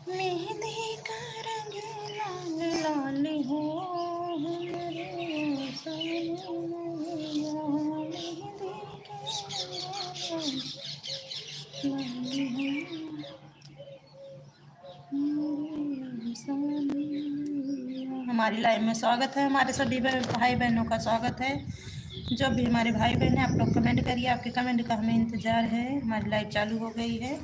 मेहंदी का रंग लाल लाल हो मेरे सैया, मेहंदी का रंग लाल हो मेरे सैया। हमारी लाइव में स्वागत है, हमारे सभी भाई बहनों का स्वागत है। जो भी हमारे भाई बहन है, आप लोग कमेंट करिए, आपके कमेंट का हमें इंतजार है। हमारी लाइव चालू हो गई है।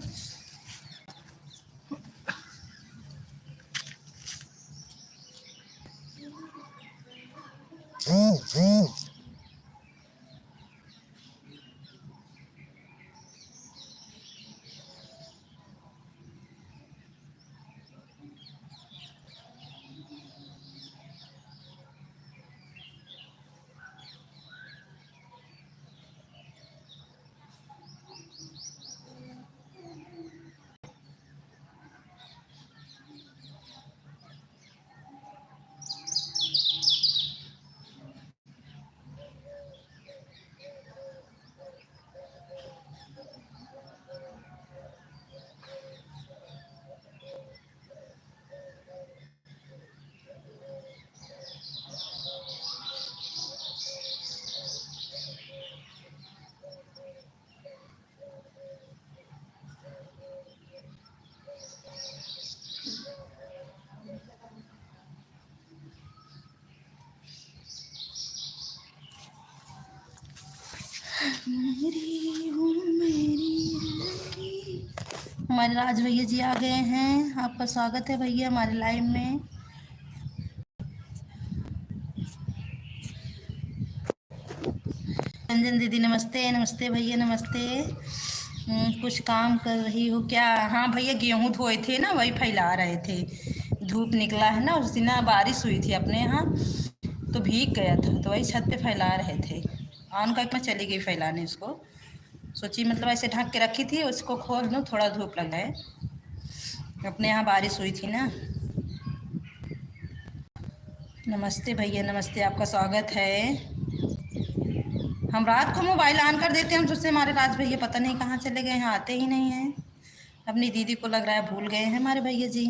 हमारे राज भैया जी आ गए हैं। आपका स्वागत है भैया हमारे लाइव में। रंजन दीदी नमस्ते। नमस्ते भैया नमस्ते। कुछ काम कर रही हो क्या? हाँ भैया, गेहूं धोए थे ना, वही फैला रहे थे। धूप निकला है ना, उस दिन बारिश हुई थी अपने यहाँ, तो भीग गया था, तो वही छत पे फैला रहे थे। ऑन करके मैं चली गई फैलाने उसको। सोची मतलब ऐसे ढक के रखी थी, उसको खोल दूँ, थोड़ा धूप लग जाए। अपने यहाँ बारिश हुई थी ना। नमस्ते भैया नमस्ते, आपका स्वागत है। हम रात को मोबाइल ऑन कर देते हैं, हम सोचते हमारे राज भैया पता नहीं कहाँ चले गए हैं, आते ही नहीं हैं। अपनी दीदी को लग रहा है भूल गए हैं हमारे भैया जी।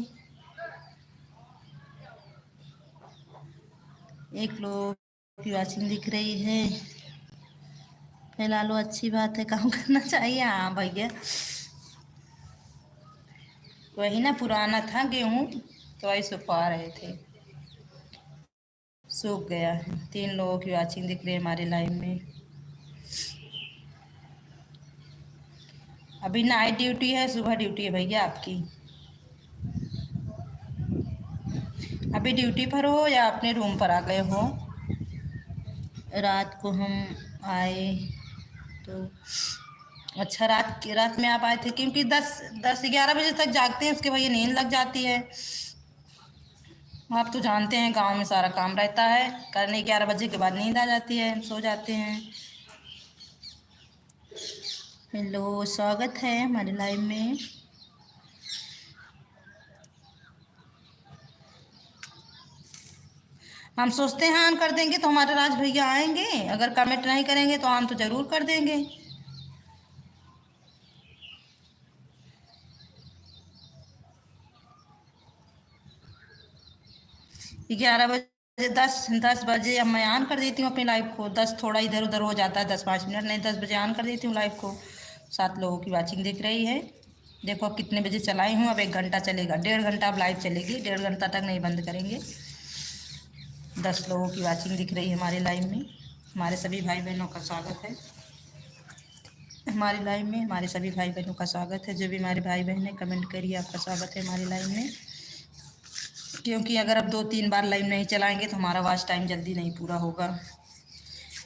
एक लोग की वॉचिंग दिख रही है, फिलहाल अच्छी बात है, काम करना चाहिए। हाँ भैया, वही ना पुराना था गेहूँ, तो वही सुखवा रहे थे, सूख गया है। 3 लोगों की वॉचिंग दिख रही है हमारे लाइन में। अभी नाइट ड्यूटी है, सुबह ड्यूटी है भैया आपकी? अभी ड्यूटी पर हो या अपने रूम पर आ गए हो? रात को हम आए तो अच्छा, रात में आप आए थे, क्योंकि 10-11 बजे तक जागते हैं, उसके भैया नींद लग जाती है। आप तो जानते हैं गांव में सारा काम रहता है करने, 11 बजे के बाद नींद आ जाती है, हम सो जाते हैं। हेलो, स्वागत है हमारे लाइव में। हम सोचते हैं ऑन कर देंगे तो हमारे राज भैया आएंगे, अगर कमेंट नहीं करेंगे तो ऑन तो ज़रूर कर देंगे। 11 बजे, 10 बजे अब मैं ऑन कर देती हूँ अपनी लाइव को। 10 थोड़ा इधर उधर हो जाता है, 10-5 मिनट, नहीं 10 बजे ऑन कर देती हूँ लाइव को। 7 लोगों की वॉचिंग दिख रही है। देखो अब कितने बजे चलाई हूँ, अब 1 घंटा चलेगा, 1.5 घंटा अब लाइव चलेगी, 1.5 घंटा तक नहीं बंद करेंगे। 10 लोगों की वॉचिंग दिख रही है हमारे लाइव में। हमारे सभी भाई बहनों का स्वागत है हमारी लाइव में। हमारे सभी भाई बहनों का स्वागत है। जो भी हमारे भाई बहन है, कमेंट करिए, आपका स्वागत है हमारी लाइव में। क्योंकि अगर अब 2-3 बार लाइव नहीं चलाएंगे तो हमारा वॉच टाइम जल्दी नहीं पूरा होगा,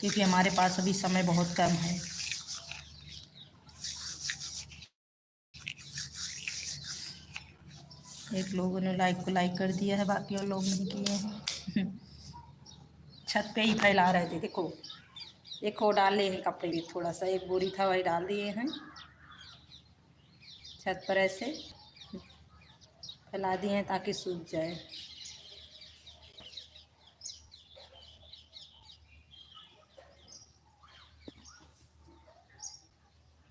क्योंकि हमारे पास अभी समय बहुत कम है। एक लोगों ने लाइक को लाइक कर दिया है, बाकी और लोग नहीं किए हैं। छत पे ही फैला रहे थे, देखो एक और डाले हैं कपड़े भी, थोड़ा सा एक बोरी था वही डाल दिए हैं छत पर, ऐसे फैला दिए हैं ताकि सूख जाए।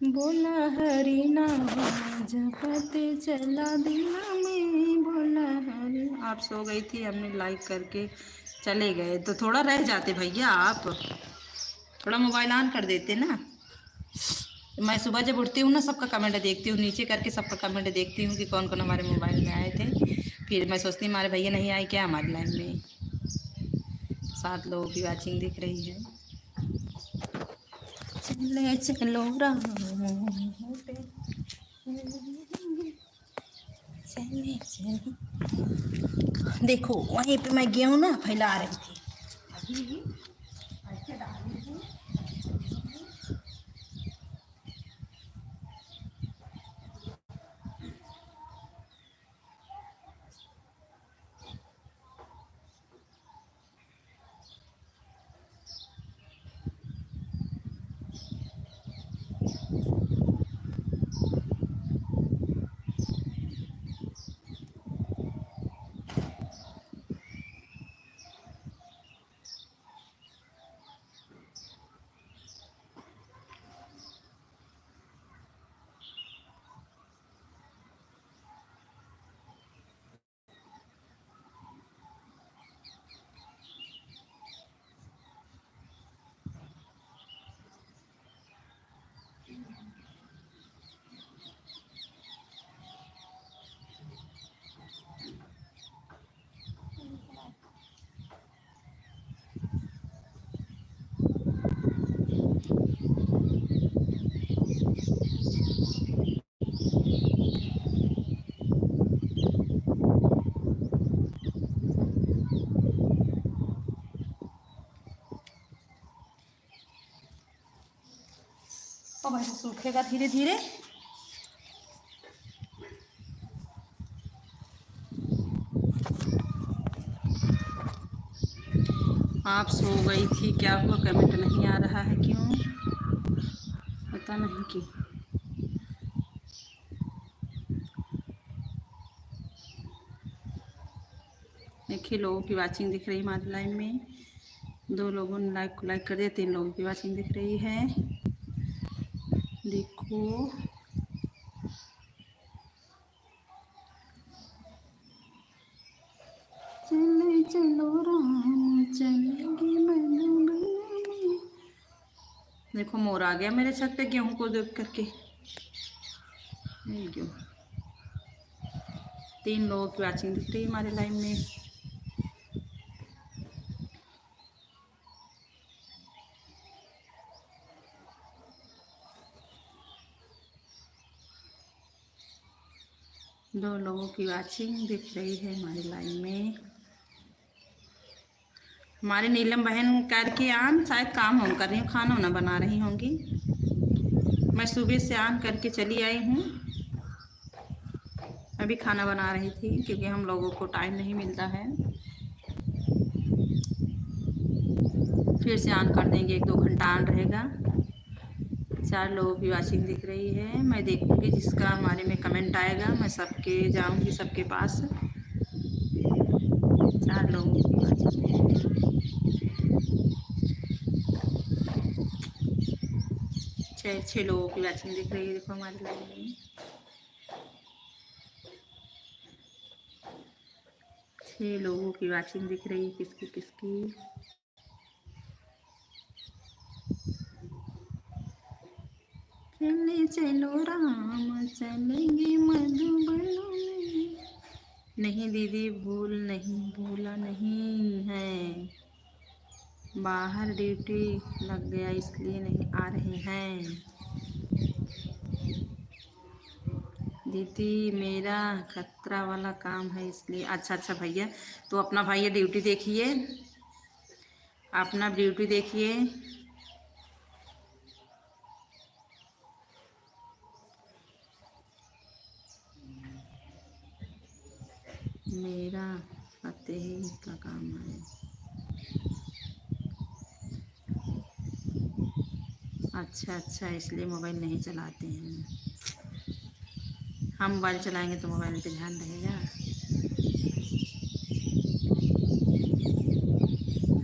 बोला हरी नाम जपते चला दिना में आप सो गई थी, हमने लाइक करके चले गए, तो थोड़ा रह जाते भैया, आप थोड़ा मोबाइल ऑन कर देते ना। मैं सुबह जब उठती हूँ ना, सबका कमेंट देखती हूँ, नीचे करके सबका कमेंट देखती हूँ कि कौन कौन हमारे मोबाइल में आए थे। फिर मैं सोचती हूँ हमारे भैया नहीं आए क्या हमारे लाइन में। 7 लोगों की वॉचिंग दिख रही है। चले चलो राह पे, चले चलो। देखो वहीं पे मैं गेहूँ ना फैला रही थी अभी। ऐसे डाल रही हूँ। और वैसे सूखेगा धीरे धीरे। आप सो गई थी, क्या हुआ? कमेंट नहीं आ रहा है क्यों? पता नहीं क्यों। देखिए लोगों की वाचिंग दिख रही है हमारी लाइन में। 2 लोगों ने लाइक को लाइक कर दिया, 3 लोगों की वाचिंग दिख रही है। देखो चले चलो राम चलेंगे मधुबन। देखो मोर आ गया मेरे छत पे गेहूं को देख करके। क्यों 3 लोगों की वाचिंग दिख रही है हमारे लाइन में। दो लोगों की वाचिंग दिख रही है हमारी लाइन में। हमारी नीलम बहन करके आन शायद काम हम कर रही हूँ, खाना वाना बना रही होंगी। मैं सुबह से ऑन करके चली आई हूँ, अभी खाना बना रही थी क्योंकि हम लोगों को टाइम नहीं मिलता है। फिर से ऑन कर देंगे, 1-2 घंटा ऑन रहेगा। 4 लोगों की वाचिंग दिख रही है। मैं देखूंगी जिसका हमारे में कमेंट आएगा, मैं सबके जाऊंगी सबके पास। 4 लोगों की वाचिंग है। 6 लोगों की वाचिंग दिख रही है। देखो हमारी लाइन में 6 लोगों की वाचिंग दिख रही है। किसकी किसकी? चले चलो राम चलेंगे मधुबन में। नहीं दीदी भूल नहीं, भूला नहीं है, बाहर ड्यूटी लग गया इसलिए नहीं आ रहे हैं। दीदी मेरा खतरा वाला काम है इसलिए। अच्छा अच्छा भैया, तो अपना भैया ड्यूटी देखिए, अपना ड्यूटी देखिए। मेरा फतेह का काम है। अच्छा अच्छा, इसलिए मोबाइल नहीं चलाते हैं। हम मोबाइल चलाएंगे तो मोबाइल पे ध्यान रहेगा।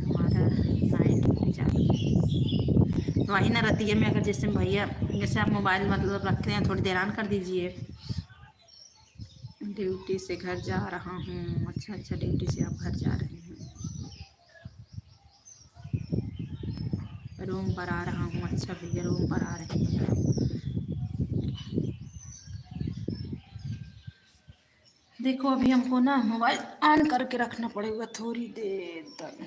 हमारा नाइट चालू है तो वही ना रतिया में, अगर जैसे भैया जैसे आप मोबाइल मतलब रखते हैं थोड़ी देर ऑन कर दीजिए, ड्यूटी से घर जा रहा हूँ। अच्छा अच्छा, ड्यूटी से आप घर जा रहे हैं। रूम पर आ रहा हूँ। अच्छा भैया, रूम पर आ रहे हैं आप। देखो अभी हमको ना मोबाइल ऑन करके रखना पड़ेगा थोड़ी देर तक।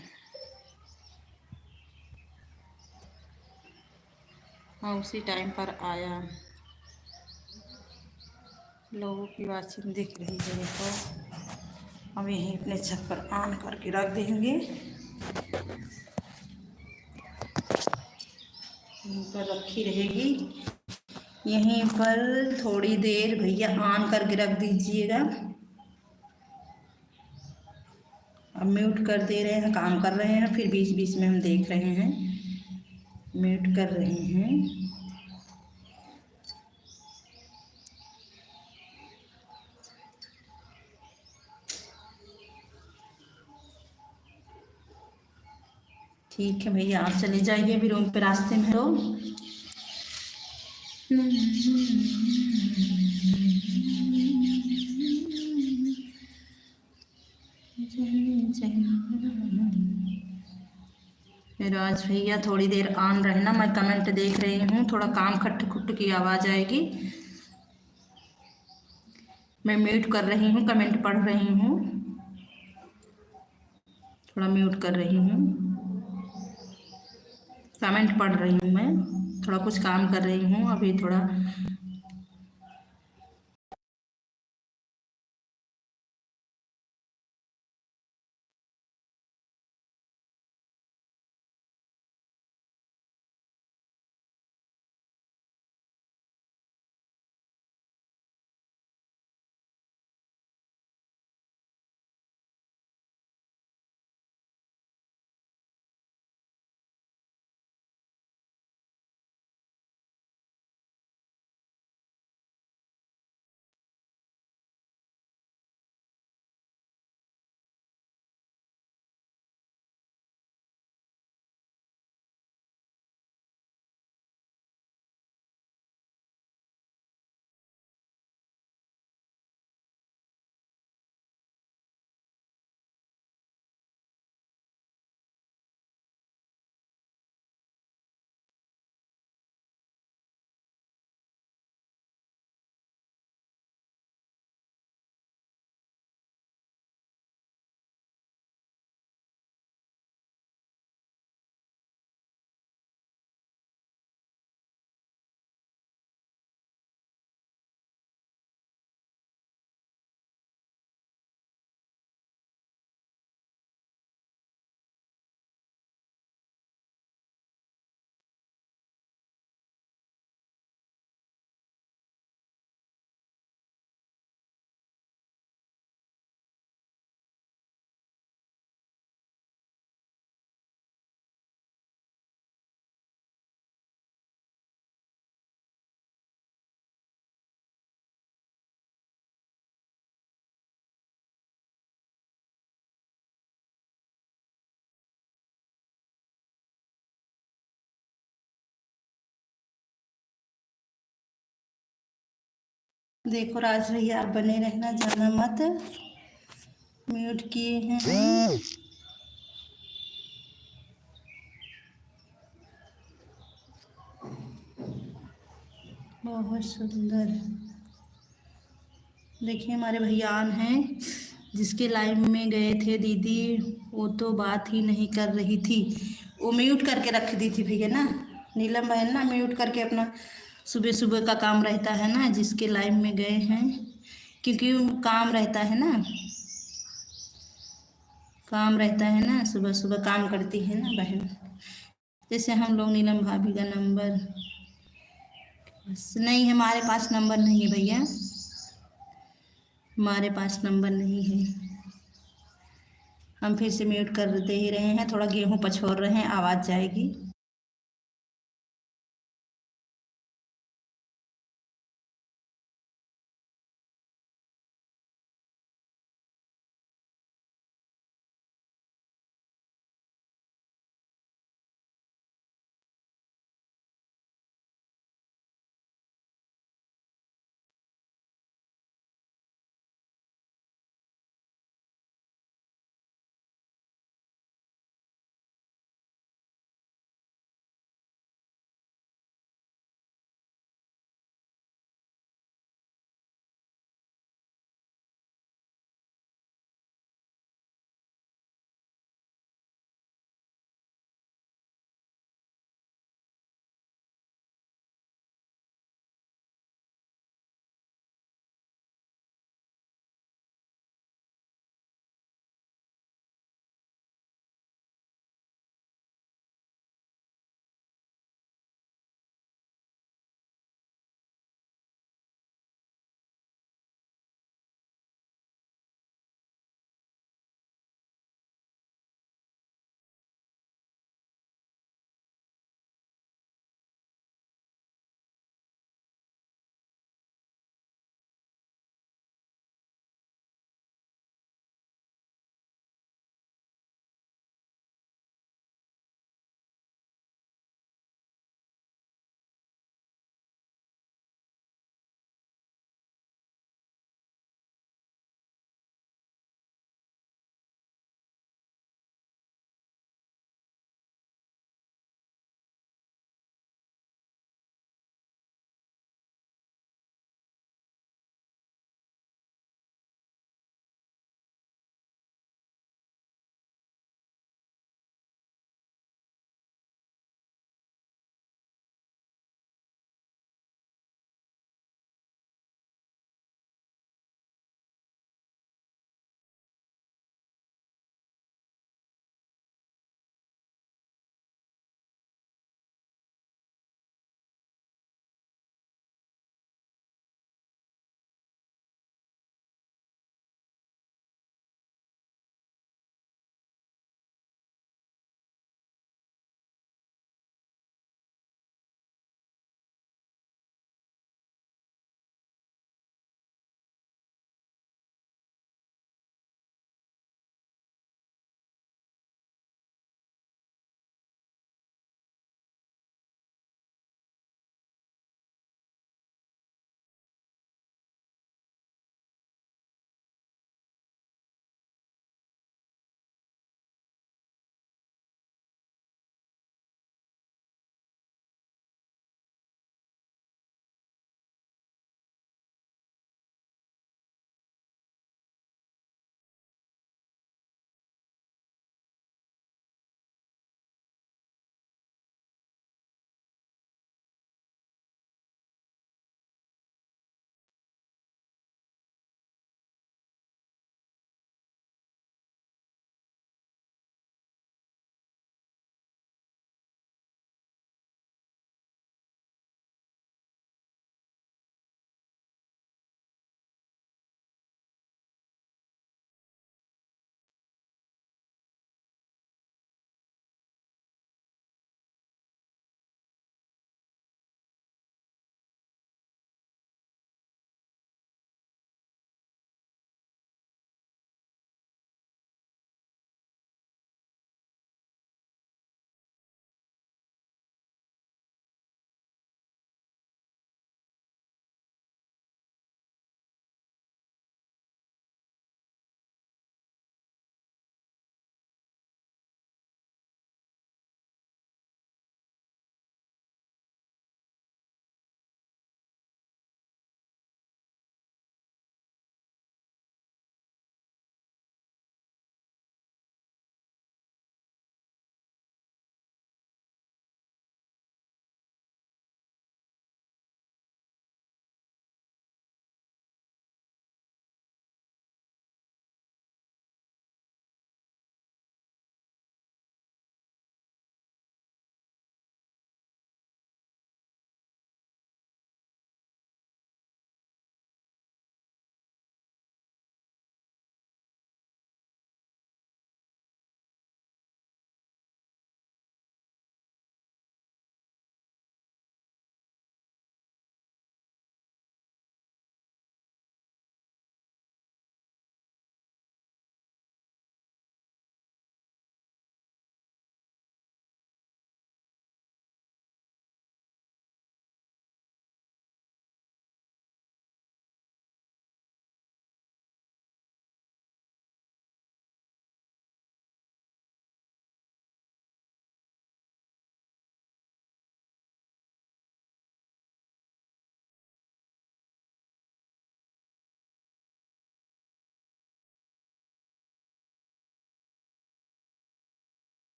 हाँ, उसी टाइम पर आया। लोगों की वाचिंग दिख रही है देखो। अब यहीं अपने छत पर ऑन करके रख देंगे। यहीं पर रखी रहेगी। यहीं पर थोड़ी देर भैया ऑन करके रख दीजिएगा। अब म्यूट कर दे रहे हैं, काम कर रहे हैं, फिर बीच बीच में हम देख रहे हैं, म्यूट कर रहे हैं। ठीक है भैया, आप चले जाइए, अभी रूम पे रास्ते में हो। राज भैया थोड़ी देर ऑन रहना, मैं कमेंट देख रही हूँ, थोड़ा काम खट खुट की आवाज़ आएगी। मैं म्यूट कर रही हूँ, कमेंट पढ़ रही हूँ, थोड़ा म्यूट कर रही हूँ, कमेंट पढ़ रही हूँ, मैं थोड़ा कुछ काम कर रही हूँ अभी थोड़ा। देखो राज भैया, आप बने रहना, जाना मत, म्यूट किए हैं। बहुत सुंदर। देखिए हमारे भैयान हैं, जिसके लाइव में गए थे दीदी, वो तो बात ही नहीं कर रही थी, वो म्यूट करके रख दी थी भैया ना। नीलम बहन ना म्यूट करके अपना सुबह सुबह का काम रहता है ना, जिसके लाइव में गए हैं, क्योंकि काम रहता है ना, काम रहता है ना, सुबह सुबह काम करती है ना बहन। जैसे हम लोग, नीलम भाभी का नंबर बस नहीं है, हमारे पास नंबर नहीं है भैया, हमारे पास नंबर नहीं है। हम फिर से म्यूट कर दे ही रहे हैं, थोड़ा गेहूं पछोर रहे हैं, आवाज़ जाएगी।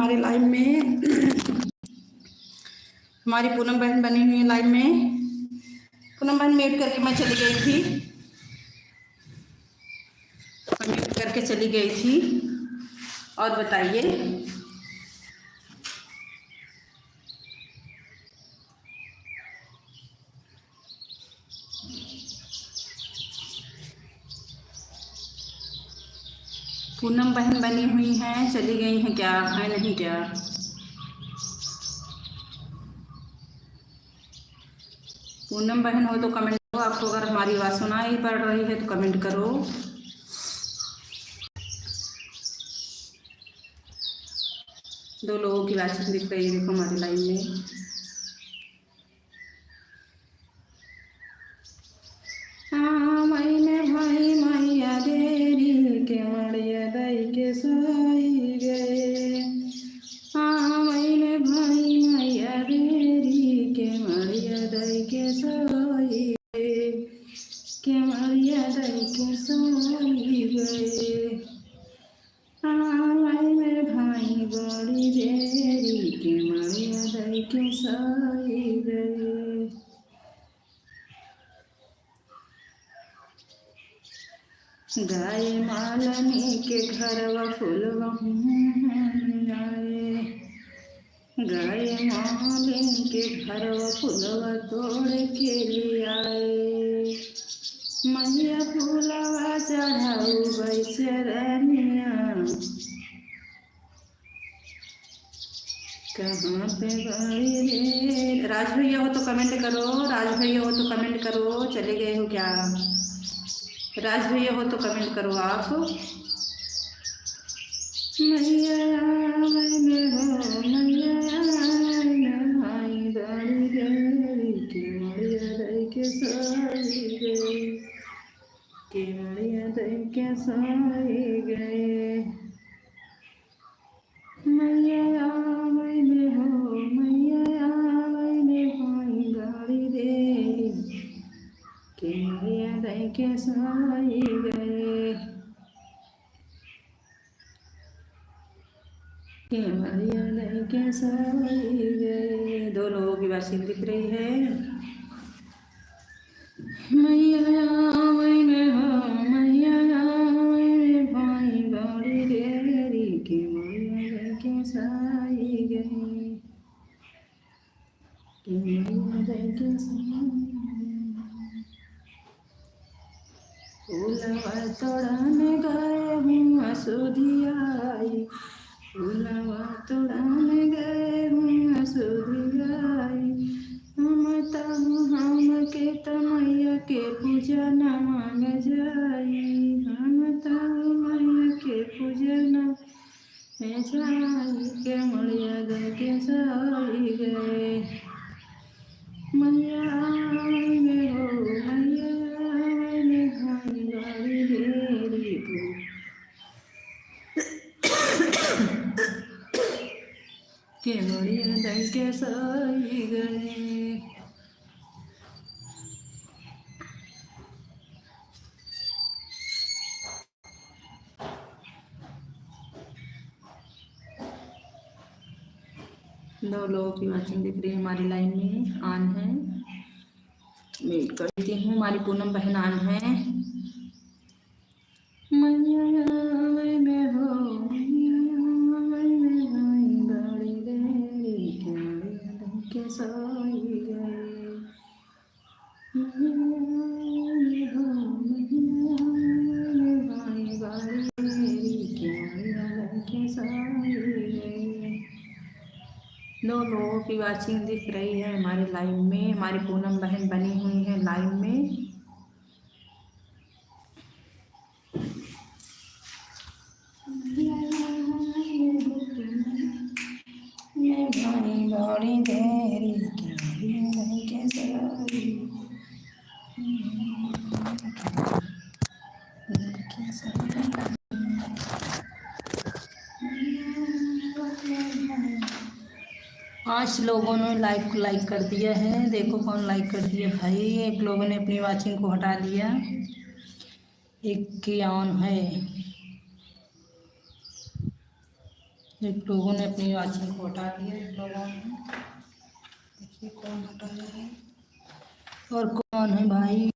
हमारे लाइव में। हमारी पूनम बहन बनी हुई है लाइव में। पूनम बहन म्यूट करके मैं चली गई थी, म्यूट करके चली गई थी। और बताइए, पूनम बहन बनी हुई हैं, चली गई हैं क्या, है नहीं क्या? पूनम बहन हो तो कमेंट करो। आपको अगर हमारी आवाज़ सुनाई पड़ रही है तो कमेंट करो। दो लोगों की बातचीत दिख रही है, देखो हमारी लाइन में। हाँ मैंने भाई मैया देरी के मड़िया दई के सोई गए। हाँ मैंने भाई मैया देरी के मड़िया दई के सोई गए, के मड़िया दई के सोई गए। हाँ मैंने भाई बड़ी देरी के मड़िया दई के सोई गए। गाय मालनी के घरवा फूलवा आए, गाय मालिन के घरवा फूलवा तोड़ के ले आए। मैया फूलवा चढ़ाऊ बैचरनिया, कहाँ पे बड़ी रे। राज भैया हो तो कमेंट करो, राज भैया हो तो कमेंट करो। चले गए हो क्या? राज भैया हो तो कमेंट करो आप। मैया मैंने हो मैया भाई बड़ी देरी के मड़िया दई के सोई गए, के मड़िया दई के सोई गए। मैया मैंने हो मैया मैंने भाई बड़ी देरी के मड़िया दई के सोई गए, के मड़िया दई के सोई गए। दो लोगों की बातचीत दिख रही है। मैया मैंने हो मैया मैंने भाई बड़ी देरी के मड़िया दई के सोई गए, के मड़िया दई के सोई गए। फूलवा तोड़ने गए हूँ असुधियाई, फूलवा तोड़ने गए हूँ असुधियाई। हम तब हम के तमैया के पूजा न मांग जाई, हम तब मैया के पूजा न जाई, के मड़िया दई के सोई गए। मैया मैंने हो मैया मैंने भाई बड़ी देरी के मड़िया दई के सोई गए। दो लोगों की वाचिंग दिख रही है हमारी लाइन में, ऑन है। वेट कर देती हूँ। हमारी पूनम बहन ऑन है। मैया मैंने हो मैया मैंने भाई बड़ी देरी के मड़िया दई के सोई गए। मैया मैंने हो मैया मैंने भाई बड़ी देरी के मड़िया दई के सोई गए। दो लोगों की वाचिंग दिख रही है हमारे लाइव में। हमारी पूनम बहन बनी हुई है लाइव में। भाई बड़ी देरी के मड़िया दई के सोई पांच लोगों ने लाइक को लाइक कर दिया है। देखो कौन लाइक कर दिया भाई। एक लोगों ने अपनी वाचिंग को हटा दिया, एक की ऑन है। एक लोगों ने अपनी वाचिंग को हटा दिया, एक लोगों ने, देखिए कौन हटाया है और कौन है भाई।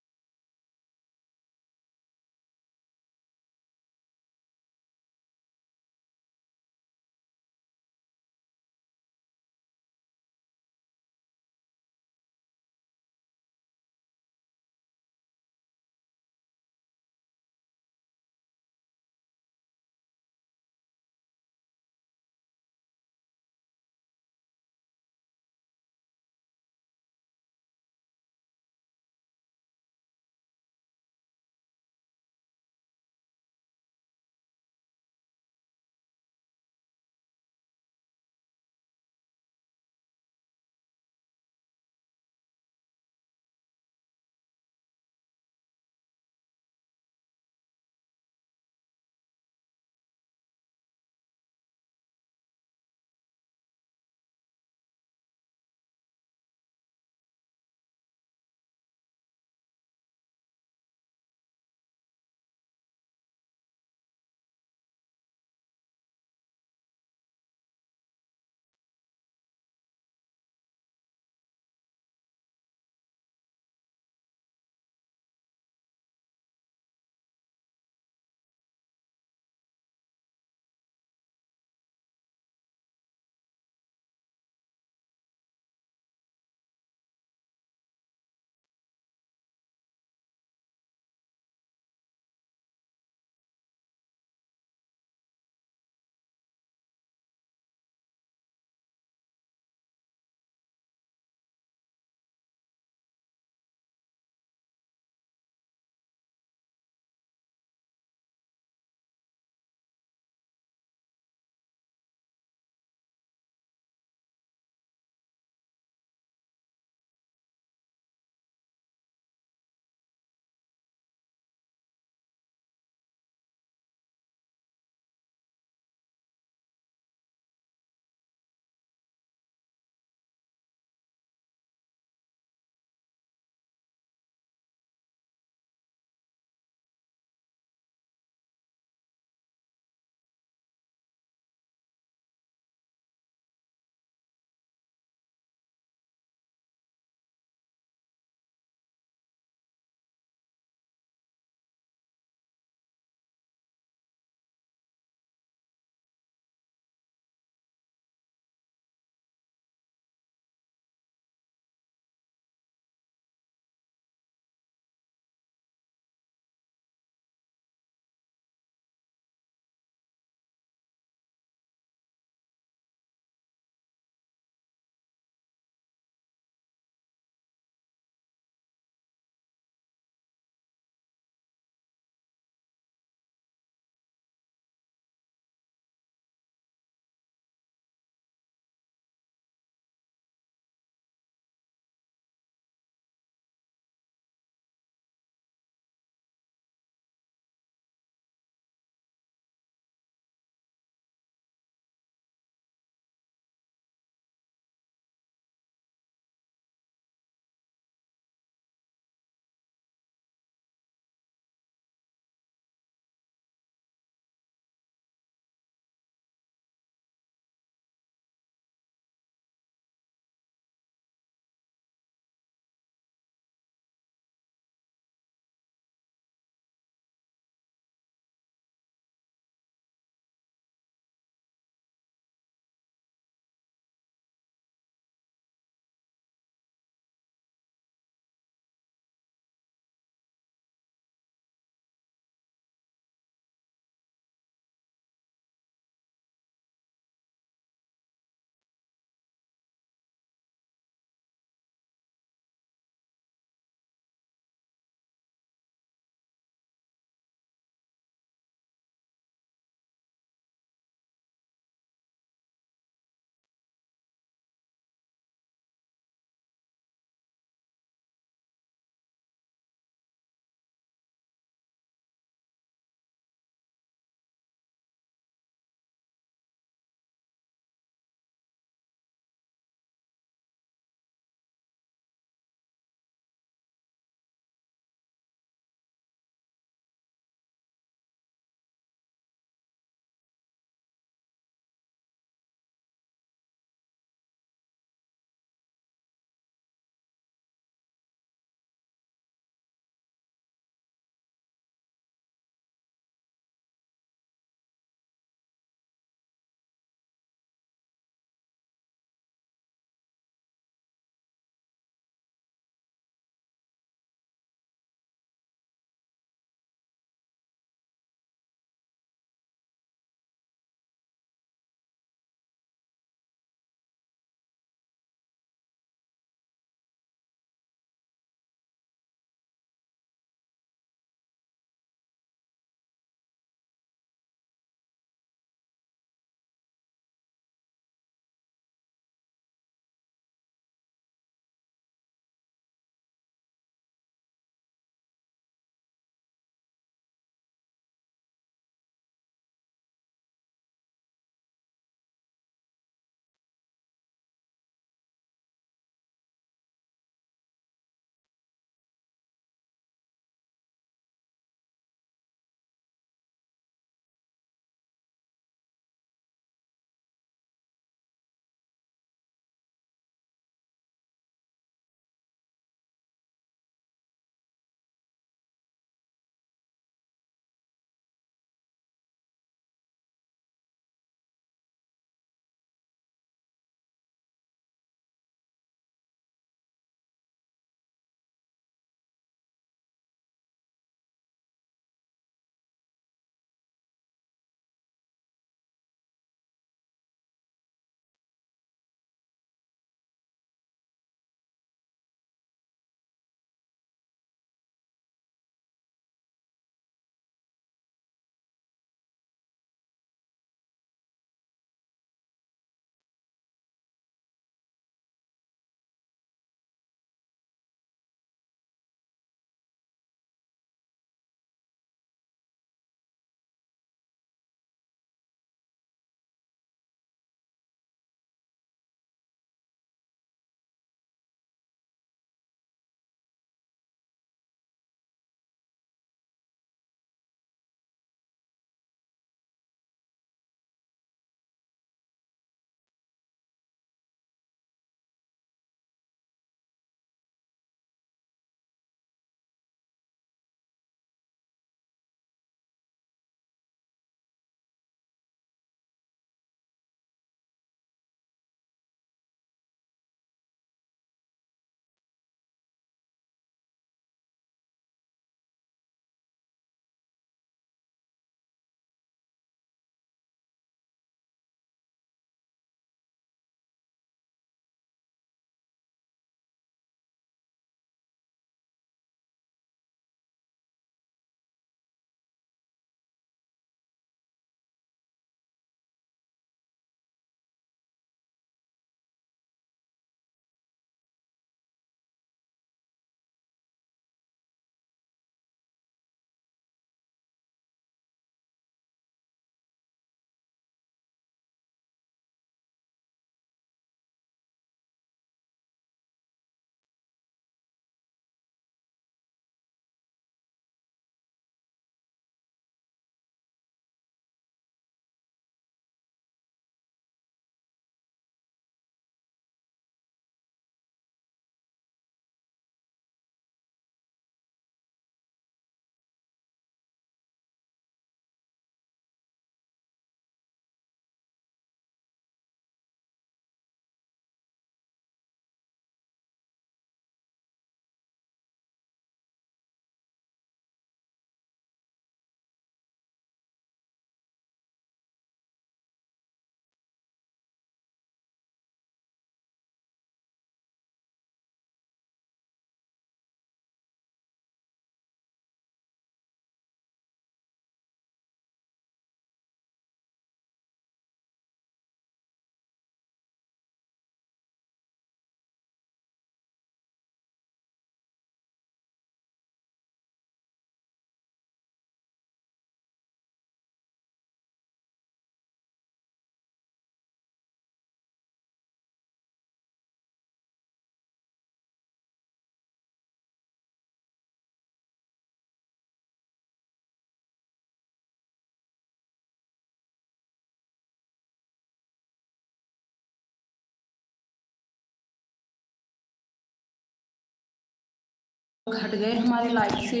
हट गए हमारे लाइफ से।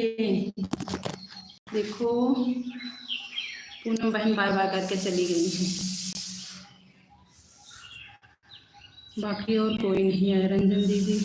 देखो पूनम बहन बाय बाय करके चली गई है, बाकी और कोई नहीं है। रंजन दीदी